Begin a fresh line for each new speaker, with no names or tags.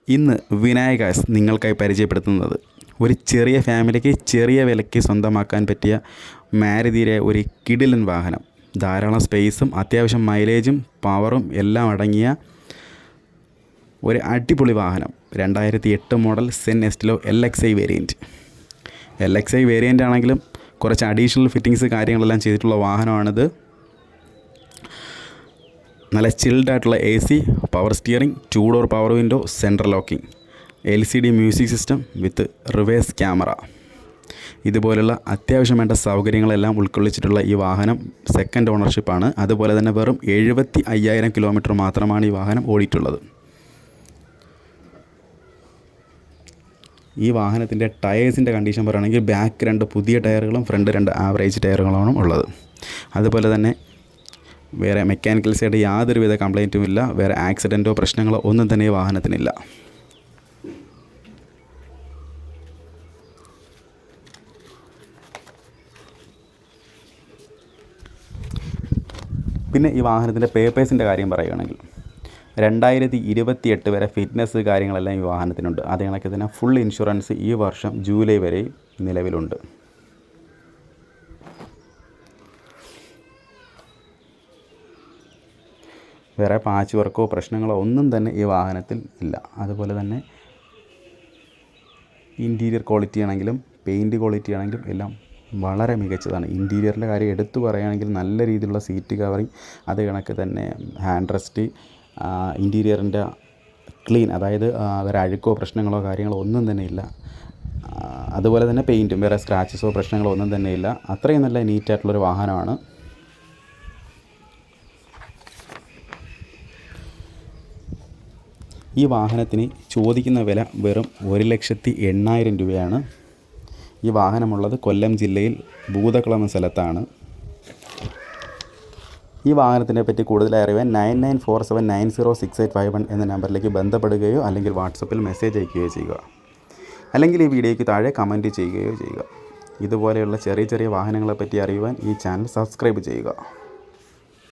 ഇന്ന് വിനായകാസ് നിങ്ങൾക്കായി പരിചയപ്പെടുത്തുന്നത് ഒരു ചെറിയ ഫാമിലിക്ക് ചെറിയ വിലയ്ക്ക് സ്വന്തമാക്കാൻ പറ്റിയ മാരുതിയുടെ ഒരു കിടിലൻ വാഹനം. ധാരാളം സ്പേസും അത്യാവശ്യം മൈലേജും പവറും എല്ലാം അടങ്ങിയ ഒരു അടിപൊളി വാഹനം. 2008 model Sen എസ്റ്റിലോ LXi variant. LXi variant ആണെങ്കിലും കുറച്ച് അഡീഷണൽ ഫിറ്റിങ്സ് കാര്യങ്ങളെല്ലാം ചെയ്തിട്ടുള്ള വാഹനമാണിത്. നല്ല ചിൽഡായിട്ടുള്ള AC, power steering, 2 door power window, central locking, LCD music system വിത്ത് റിവേഴ്സ് ക്യാമറ, ഇതുപോലുള്ള അത്യാവശ്യം വേണ്ട സൗകര്യങ്ങളെല്ലാം ഉൾക്കൊള്ളിച്ചിട്ടുള്ള ഈ വാഹനം സെക്കൻഡ് ഓണർഷിപ്പാണ്. അതുപോലെ തന്നെ വെറും 75,000 കിലോമീറ്റർ മാത്രമാണ് ഈ വാഹനം ഓടിയിട്ടുള്ളത്. ഈ വാഹനത്തിൻ്റെ ടയേഴ്സിൻ്റെ കണ്ടീഷൻ പറയുകയാണെങ്കിൽ ബാക്ക് 2 പുതിയ ടയറുകളും ഫ്രണ്ട് 2 ആവറേജ് ടയറുകളാണ് ഉള്ളത്. അതുപോലെ തന്നെ വേറെ മെക്കാനിക്കൽ സൈഡ് യാതൊരുവിധ കംപ്ലൈൻറ്റും ഇല്ല. വേറെ ആക്സിഡൻറ്റോ പ്രശ്നങ്ങളോ ഒന്നും തന്നെ ഈ വാഹനത്തിനില്ല. പിന്നെ ഈ വാഹനത്തിൻ്റെ പേപ്പേഴ്സിൻ്റെ കാര്യം പറയുകയാണെങ്കിൽ 2028 വരെ ഫിറ്റ്നസ് കാര്യങ്ങളെല്ലാം ഈ വാഹനത്തിനുണ്ട്. അതേ കണക്ക് തന്നെ ഫുൾ ഇൻഷുറൻസ് ഈ വർഷം ജൂലൈ വരെ നിലവിലുണ്ട്. വേറെ പാച്ച് വർക്കോ പ്രശ്നങ്ങളോ ഒന്നും തന്നെ ഈ വാഹനത്തിൽ ഇല്ല. അതുപോലെ തന്നെ ഇൻറ്റീരിയർ ക്വാളിറ്റി ആണെങ്കിലും പെയിൻറ്റ് ക്വാളിറ്റി ആണെങ്കിലും എല്ലാം വളരെ മികച്ചതാണ്. ഇൻറ്റീരിയറിൻ്റെ കാര്യം എടുത്തു പറയുകയാണെങ്കിൽ നല്ല രീതിയിലുള്ള സീറ്റ് കവറിങ്, അത് കണക്ക് തന്നെ ഹാൻഡ് റെസ്റ്റ്, ഇൻറ്റീരിയറിൻ്റെ ക്ലീൻ, അതായത് വേറെ അഴുക്കോ പ്രശ്നങ്ങളോ കാര്യങ്ങളോ ഒന്നും തന്നെ ഇല്ല. അതുപോലെ തന്നെ പെയിൻറ്റും വേറെ സ്ക്രാച്ചസോ പ്രശ്നങ്ങളോ ഒന്നും തന്നെ ഇല്ല. അത്രയും നല്ല നീറ്റായിട്ടുള്ളൊരു വാഹനമാണ്. ഈ വാഹനത്തിന് ചോദിക്കുന്ന വില വെറും 1,80,000 രൂപയാണ്. ഈ വാഹനമുള്ളത് കൊല്ലം ജില്ലയിൽ ഭൂതക്കുളം എന്ന സ്ഥലത്താണ്. ഈ വാഹനത്തിനെ പറ്റി കൂടുതലായി അറിയാൻ 9947906851 എന്ന നമ്പറിലേക്ക് ബന്ധപ്പെടുകയോ അല്ലെങ്കിൽ വാട്സപ്പിൽ മെസ്സേജ് അയക്കുകയോ ചെയ്യുക. അല്ലെങ്കിൽ ഈ വീഡിയോയ്ക്ക് താഴെ കമൻറ്റ് ചെയ്യുകയോ ചെയ്യുക. ഇതുപോലെയുള്ള ചെറിയ ചെറിയ വാഹനങ്ങളെപ്പറ്റി അറിയുവാൻ ഈ ചാനൽ സബ്സ്ക്രൈബ് ചെയ്യുക.